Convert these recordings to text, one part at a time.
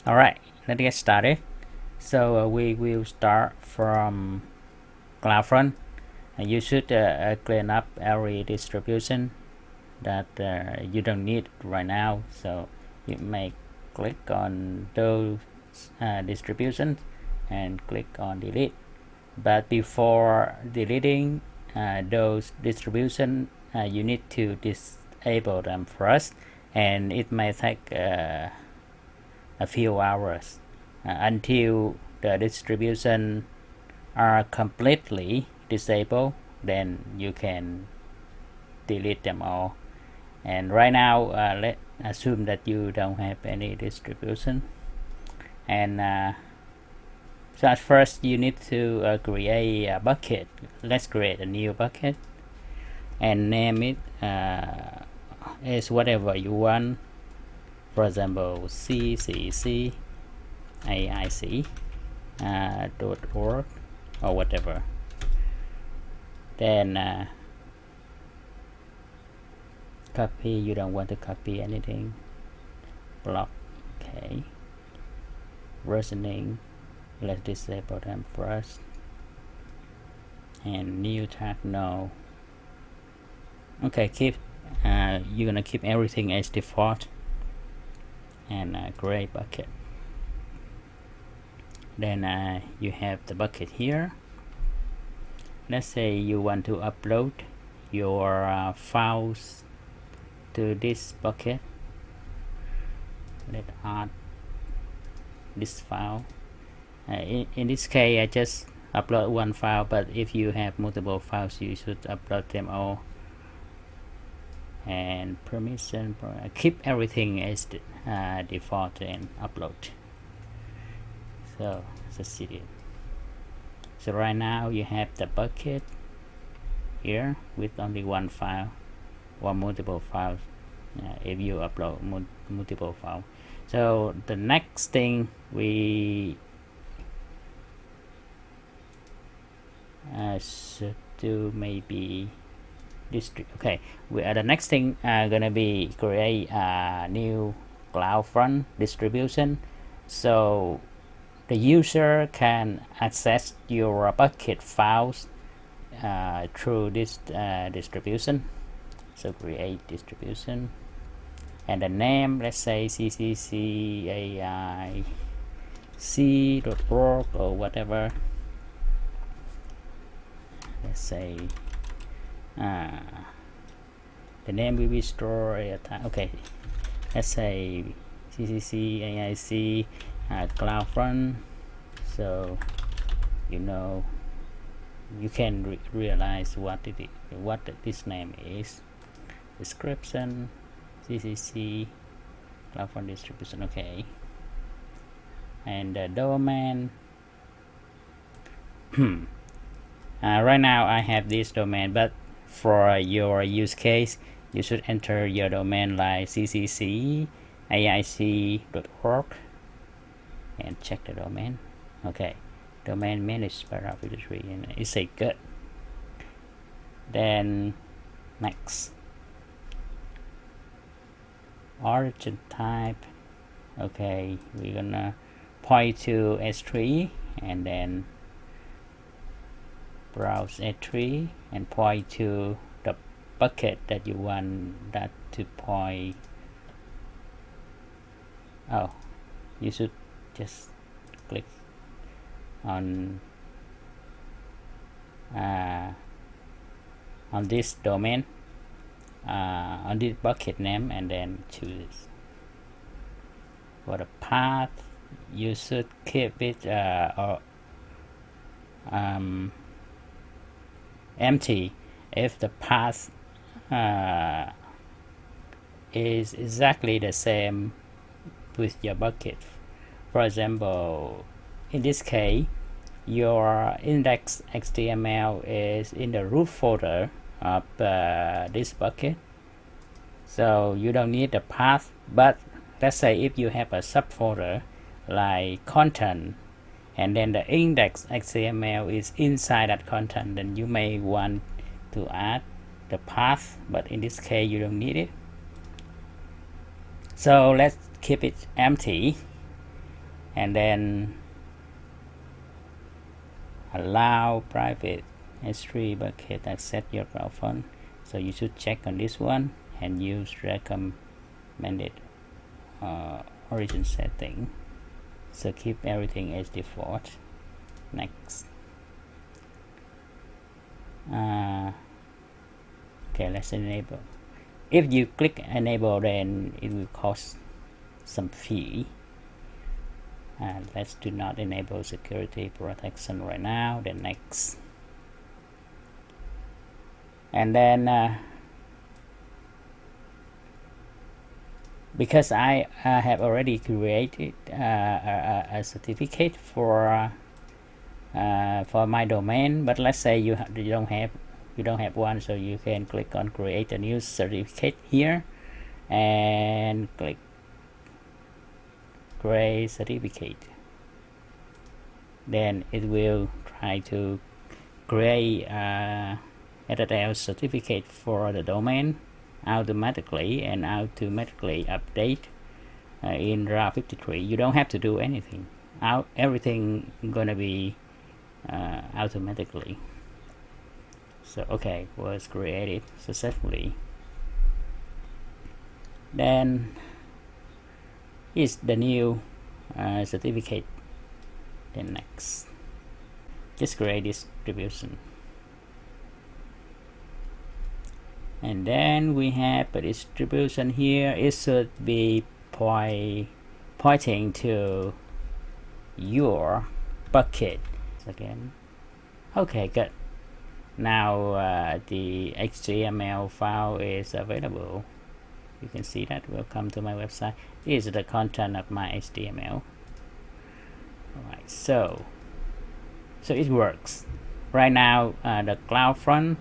Alright, let's get started. So we will start from CloudFront. You should clean up every distribution that you don't need right now. So you may click on those distributions and click on delete. But before deleting those distributions, you need to disable them first, and it may take a few hours until the distribution are completely disabled. Then you can delete them all. And right now, let's assume that you don't have any distribution. And so at first you need to create a bucket. Let's create a new bucket and name it as whatever you want. For example, CCC AIC .org or whatever. Then copy. You don't want to copy anything. Block. Okay. Versioning. Let's disable them first. And new tag, no. Okay, keep. You're gonna keep everything as default. And gray bucket. Then you have the bucket here. Let's say you want to upload your files to this bucket. Let's add this file. In this case, I just upload one file, but if you have multiple files, you should upload them all. And permission, keep everything as default and upload. So succeeded. So right now you have the bucket here with only one file or multiple files if you upload multiple files. So the next thing we should do maybe okay, the next thing gonna be create a new CloudFront distribution, so the user can access your bucket files through this distribution. So create distribution and the name, let's say CCCAIC.org or whatever. Let's say the name will be stored at time. Okay, let's say CCCAIC CloudFront. So you know, you can realize what this name is. Description CCC CloudFront distribution. Okay, and the domain. Right now I have this domain, but for your use case, you should enter your domain like CCCAIC.org and check the domain. Okay, domain managed by Rapidity, and it's a good. Then next, origin type. Okay, we're gonna point to S3 and then browse S3 and point to the bucket that you want that to point. Oh, you should just click on this domain, on this bucket name, and then choose. For the path, you should keep it empty if the path is exactly the same with your bucket. For example, in this case, your index.html is in the root folder of this bucket, so you don't need the path. But let's say if you have a subfolder like content, and then the index.html is inside that content, then you may want to add the path, but in this case you don't need it. So let's keep it empty and then allow private S3 bucket access your CloudFront. So you should check on this one and use recommended origin setting. So keep everything as default. Next. Okay, let's enable. If you click enable, then it will cost some fee. Let's do not enable security protection right now. Then next. And then because I have already created a certificate for my domain, but let's say you don't have one, so you can click on create a new certificate here and click create certificate. Then it will try to create a SSL certificate for the domain automatically and automatically update in Route 53. You don't have to do anything. Everything gonna be automatically. So okay, was created successfully. Then is the new certificate. Then next, just create distribution. And then we have a distribution here. It should be pointing to your bucket again. Okay, good. Now the HTML file is available. You can see that. Welcome to my website. This is the content of my HTML. Alright, so it works. Right now the CloudFront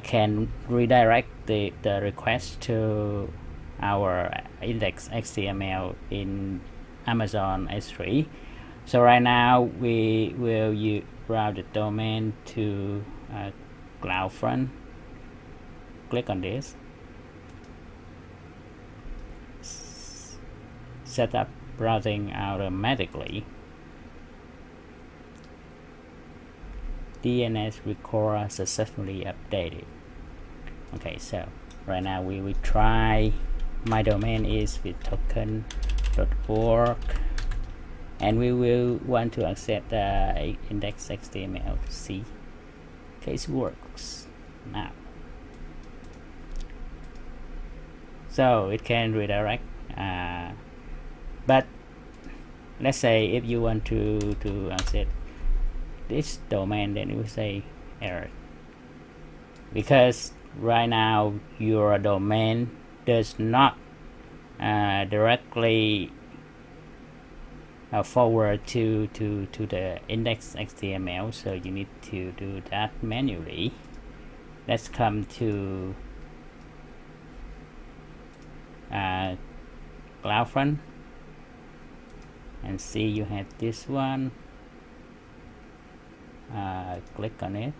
can redirect the request to our index.html in Amazon S3. So right now we will route the domain to CloudFront. Click on this. Set up browsing automatically. DNS record successfully updated. Okay, so right now we will try. My domain is with token.org, and we will want to accept the index.html to see. Okay, it works now. So it can redirect, but let's say if you want to accept this domain, then it will say error, because right now your domain does not directly forward to the index.html, so you need to do that manually. Let's come to CloudFront and see you have this one. Click on it,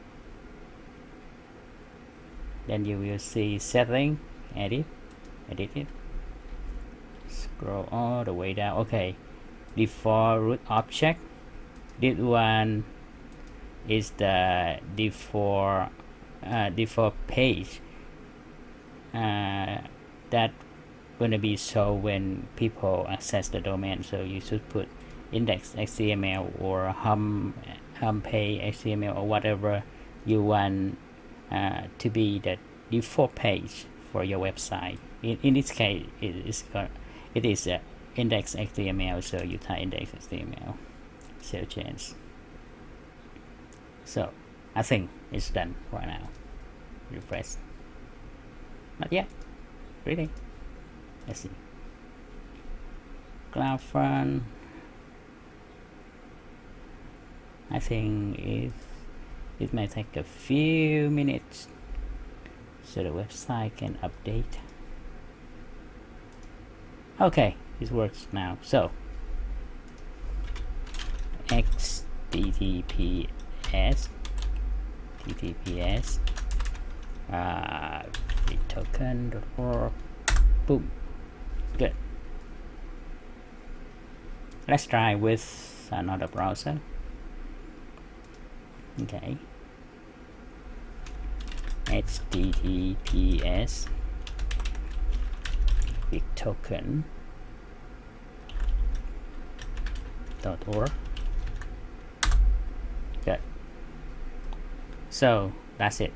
then you will see setting, edit it, scroll all the way down. Okay, default root object, this one is the default page that gonna be shown when people access the domain. So you should put index.html or home page HTML or whatever you want to be the default page for your website. In this case, it is index.html, so you type index.html, save change. So I think it's done right now. Refresh. Not yet. Really? Let's see. CloudFront. I think it may take a few minutes so the website can update. Okay, it works now. So https token.org. Boom. Good. Let's try with another browser. Okay. HTTPS bigtoken.org. Good. So that's it.